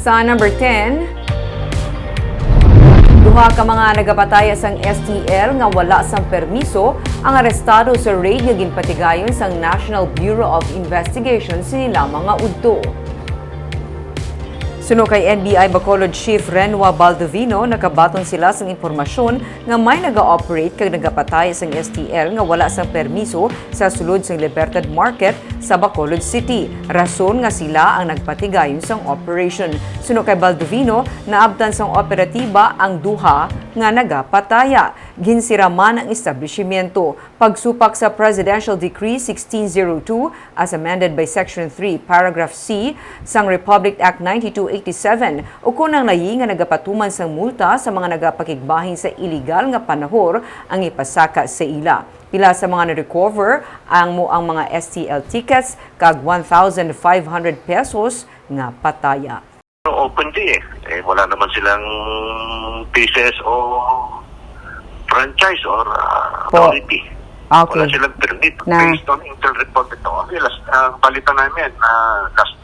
Sa number 10, duha ka mga nagapataya sang STL nga wala sang permiso ang arestado sa raid nga ginpatigayon sang National Bureau of Investigation sila mga udto. Suno kay NBI Bacolod Chief Renwa Baldovino, nakabaton sila sang impormasyon nga may naga-operate kag nagapatay sang STL nga wala sang permiso sa sulod sang Libertad Market sa Bacolod City. Rason nga sila ang nagpatigayon sang operation. Suno kay Baldovino, naabtan sang operatiba ang duha nga nagapataya. Ginsiraman ang establishmento. Pagsupak sa Presidential Decree 1602 as amended by Section 3, Paragraph C sang Republic Act 9287 o kunang layi nga nagapatuman sang multa sa mga nagapakigbahin sa illegal nga panahor ang ipasaka sa ila. Pila sa mga na-recover ang mga STL tickets kag 1,500 pesos nga pataya. Open day wala naman silang business o franchise or authority. Okay. Wala silang permit. Na. Based on intel report ito. Palitan namin last